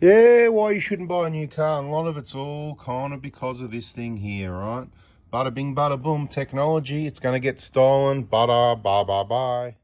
Yeah, why you shouldn't buy a new car, and a lot of it's all kind of because of this thing here, right? Bada bing, bada boom, technology, it's going to get stolen, bada, bye, bye, bye.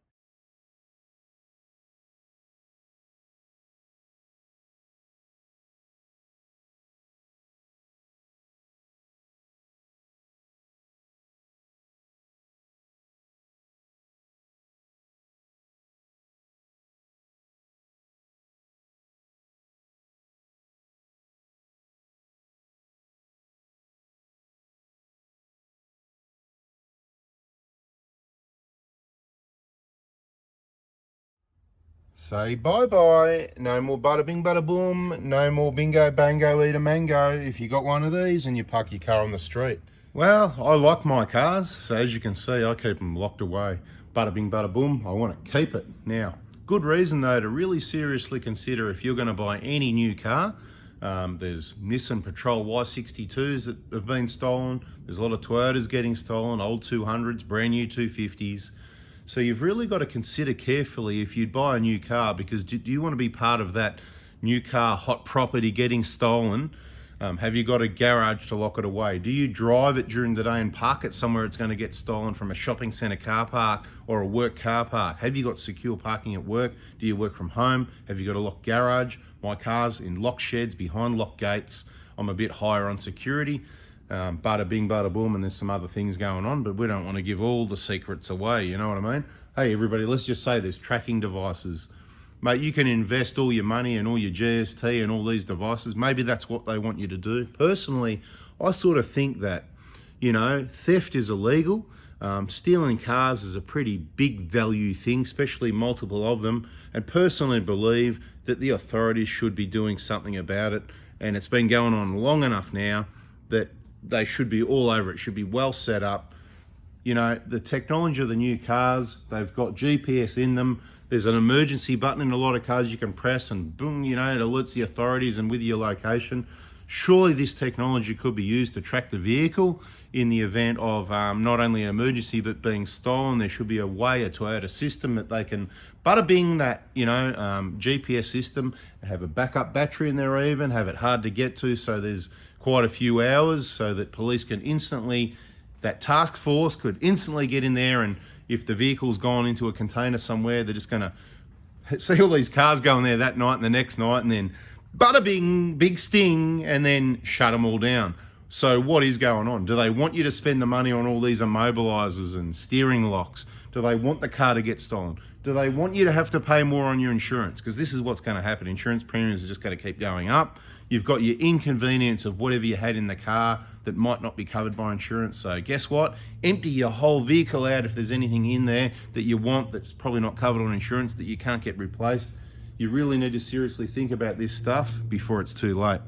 Say bye-bye, no more bada bing, bada boom, no more bingo, bango, eat a mango if you got one of these and you park your car on the street. Well, I like my cars, so as you can see, I keep them locked away. Bada bing, bada boom, I want to keep it. Now, good reason though to really seriously consider if you're going to buy any new car. There's Nissan Patrol Y62s that have been stolen. There's a lot of Toyotas getting stolen, old 200s, brand new 250s. So you've really got to consider carefully if you'd buy a new car, because do you want to be part of that new car hot property getting stolen? Have you got a garage to lock it away? Do you drive it during the day and park it somewhere it's going to get stolen from a shopping centre car park or a work car park? Have you got secure parking at work? Do you work from home? Have you got a locked garage? My car's in locked sheds behind locked gates. I'm a bit higher on security. Bada bing, bada boom, and there's some other things going on, but we don't want to give all the secrets away, you know what I mean? Hey, everybody, let's just say there's tracking devices. Mate, you can invest all your money and all your GST and all these devices. Maybe that's what they want you to do. Personally, I sort of think that, you know, theft is illegal. Stealing cars is a pretty big value thing, especially multiple of them. And personally believe that the authorities should be doing something about it. And it's been going on long enough now that they should be all over it. Should be well set up. You know, the technology of the new cars, they've got GPS in them. There's an emergency button in a lot of cars you can press and boom, you know, it alerts the authorities and with your location. Surely this technology could be used to track the vehicle in the event of not only an emergency but being stolen. There should be a way, a Toyota system that they can bada bing that, you know, GPS system, have a backup battery in there even, have it hard to get to so there's quite a few hours so that police can instantly, that task force could instantly get in there, and if the vehicle's gone into a container somewhere, they're just going to see all these cars going there that night and the next night, and then bada bing, big sting, and then shut them all down. So what is going on? Do they want you to spend the money on all these immobilizers and steering locks? Do they want the car to get stolen? Do they want you to have to pay more on your insurance? Because this is what's going to happen. Insurance premiums are just going to keep going up. You've got your inconvenience of whatever you had in the car that might not be covered by insurance. So guess what? Empty your whole vehicle out if there's anything in there that you want that's probably not covered on insurance that you can't get replaced. You really need to seriously think about this stuff before it's too late.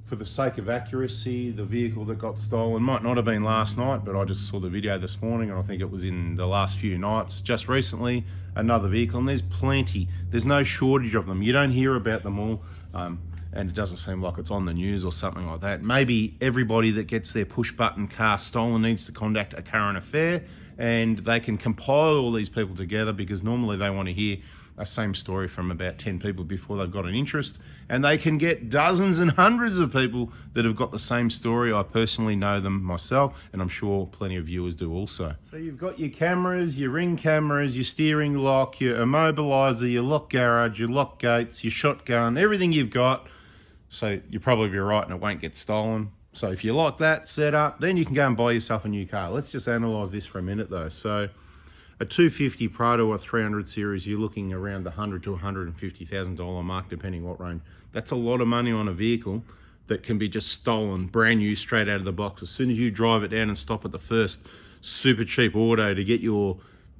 For the sake of accuracy, the vehicle that got stolen might not have been last night, but I just saw the video this morning and I think it was in the last few nights. Just recently, another vehicle, and there's plenty. There's no shortage of them. You don't hear about them all, and it doesn't seem like it's on the news or something like that. Maybe everybody that gets their push-button car stolen needs to contact a current affair, and they can compile all these people together, because normally they want to hear a same story from about 10 people before they've got an interest, and they can get dozens and hundreds of people that have got the same story. I personally know them myself, and I'm sure plenty of viewers do also. So you've got your cameras, your ring cameras, your steering lock, your immobilizer, your lock garage, your lock gates, your shotgun, everything you've got. So you'll probably be right and it won't get stolen. So if you like that setup, then you can go and buy yourself a new car. Let's just analyze this for a minute though. So a 250 Prado or 300 series, you're looking around the $100,000 to $150,000 mark, depending what range. That's a lot of money on a vehicle that can be just stolen, brand new, straight out of the box. As soon as you drive it down and stop at the first super cheap auto to get your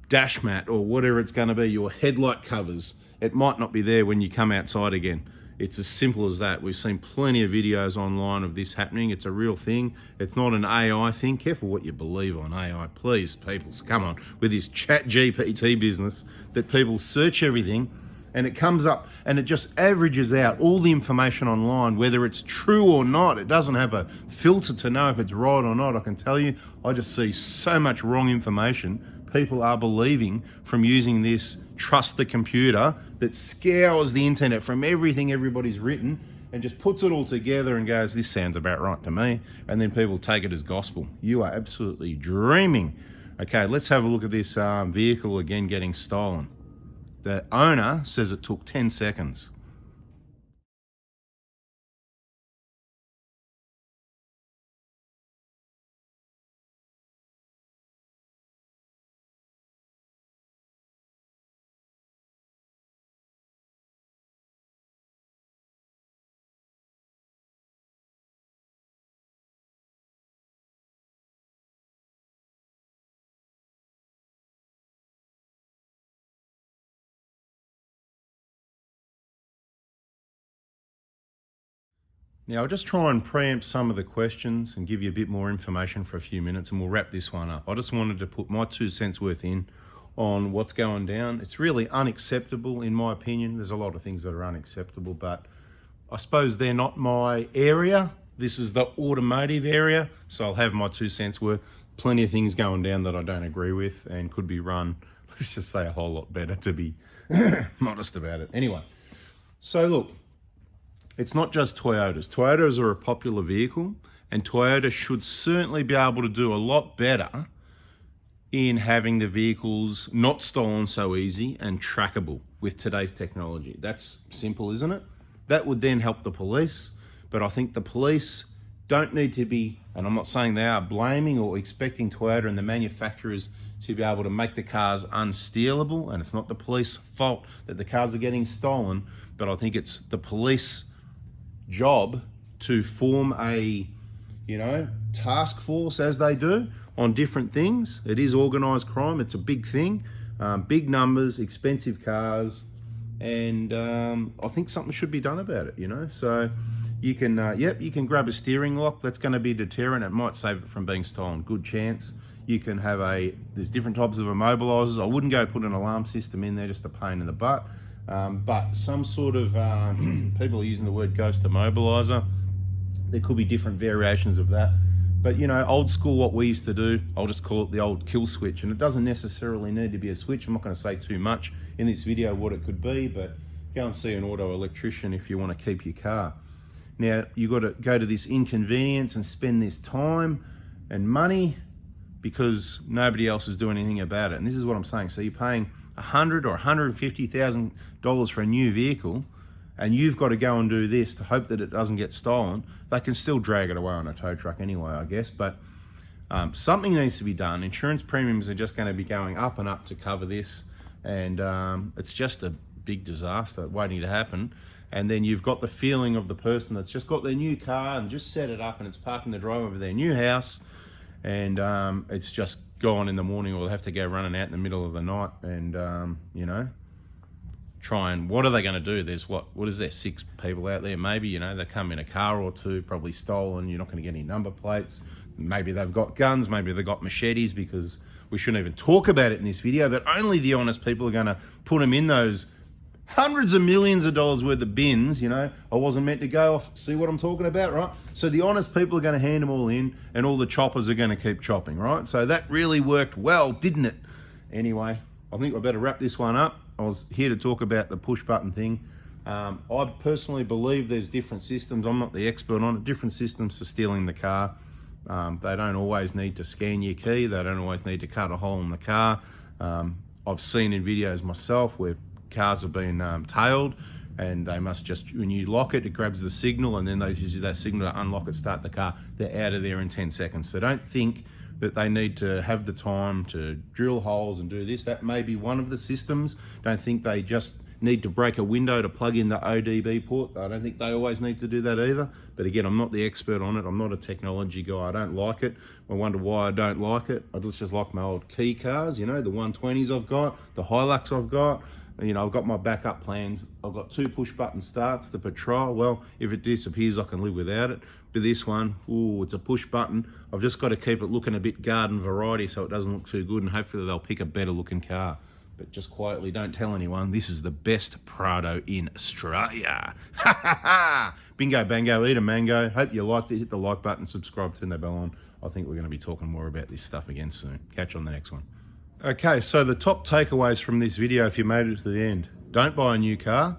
dash mat or whatever it's going to be, your headlight covers, it might not be there when you come outside again. It's as simple as that. We've seen plenty of videos online of this happening. It's a real thing. It's not an AI thing. Careful what you believe on AI. Please, people, come on. With this chat GPT business that people search everything and it comes up and it just averages out all the information online, whether it's true or not. It doesn't have a filter to know if it's right or not. I can tell you, I just see so much wrong information people are believing from using this trust the computer that scours the internet from everything everybody's written and just puts it all together and goes, this sounds about right to me. And then people take it as gospel. You are absolutely dreaming. Okay, let's have a look at this vehicle again getting stolen. The owner says it took 10 seconds. Now, I'll just try and preempt some of the questions and give you a bit more information for a few minutes, and we'll wrap this one up. I just wanted to put my 2 cents worth in on what's going down. It's really unacceptable, in my opinion. There's a lot of things that are unacceptable, but I suppose they're not my area. This is the automotive area, so I'll have my 2 cents worth. Plenty of things going down that I don't agree with and could be run, let's just say, a whole lot better, to be modest about it. Anyway, so look, it's not just Toyotas. Toyotas are a popular vehicle, and Toyota should certainly be able to do a lot better in having the vehicles not stolen so easy and trackable with today's technology. That's simple, isn't it? That would then help the police, but I think the police don't need to be, and I'm not saying they are, blaming or expecting Toyota and the manufacturers to be able to make the cars unstealable, and it's not the police fault that the cars are getting stolen, but I think it's the police job to form a, task force, as they do, on different things. It is organised crime. It's a big thing, big numbers, expensive cars, and I think something should be done about it, So you can, you can grab a steering lock. That's going to be a deterrent. It might save it from being stolen. Good chance. You can have there's different types of immobilizers. I wouldn't go put an alarm system in there, just a pain in the butt. But some sort of, people are using the word ghost immobilizer. There could be different variations of that. But, old school, what we used to do, I'll just call it the old kill switch. And it doesn't necessarily need to be a switch. I'm not going to say too much in this video what it could be, but go and see an auto electrician if you want to keep your car. Now, you've got to go to this Inconvenience and spend this time and money because nobody else is doing anything about it. And this is what I'm saying. So you're paying $100,000 or $150,000 for a new vehicle, and you've got to go and do this to hope that it doesn't get stolen. They can still drag it away on a tow truck anyway, I guess, but something needs to be done. Insurance premiums are just going to be going up and up to cover this, and it's just a big disaster waiting to happen. And then you've got the feeling of the person that's just got their new car and just set it up and it's parked in the driveway of their new house, and it's just gone in the morning, or they'll have to go running out in the middle of the night and, try and, what are they going to do? There's what is there, 6 people out there maybe, they come in a car or two, probably stolen, you're not going to get any number plates. Maybe they've got guns, maybe they've got machetes, because we shouldn't even talk about it in this video, but only the honest people are going to put them in those hundreds of millions of dollars worth of bins. I wasn't meant to go off. See what I'm talking about, right? So the honest people are going to hand them all in, and all the choppers are going to keep chopping, right? So that really worked well, didn't it? Anyway, I think I better wrap this one up. I was here to talk about the push button thing. I personally believe there's different systems. I'm not the expert on it. Different systems for stealing the car. They don't always need to scan your key. They don't always need to cut a hole in the car. I've seen in videos myself where cars have been tailed, and they must just, when you lock it, it grabs the signal, and then they use that signal to unlock it, start the car. They're out of there in 10 seconds. So don't think that they need to have the time to drill holes and do this. That may be one of the systems. Don't think they just need to break a window to plug in the ODB port. I don't think they always need to do that either. But again, I'm not the expert on it. I'm not a technology guy. I don't like it. I wonder why I don't like it. I just like my old key cars, the 120s I've got, the Hilux I've got. I've got my backup plans. I've got 2 push button starts, the Patrol. Well, if it disappears, I can live without it. But this one, it's a push button. I've just got to keep it looking a bit garden variety so it doesn't look too good, and hopefully they'll pick a better looking car. But just quietly, don't tell anyone, this is the best Prado in Australia. Ha ha ha! Bingo, bango, eat a mango. Hope you liked it. Hit the like button, subscribe, turn that bell on. I think we're going to be talking more about this stuff again soon. Catch you on the next one. Okay, so the top takeaways from this video, if you made it to the end: don't buy a new car,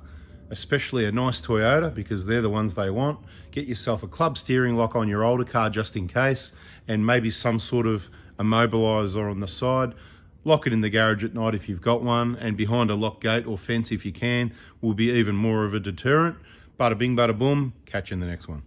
especially a nice Toyota, because they're the ones they want. Get yourself a club steering lock on your older car just in case, and maybe some sort of immobilizer on the side. Lock it in the garage at night if you've got one, and behind a locked gate or fence if you can, will be even more of a deterrent. Bada bing, bada boom. Catch you in the next one.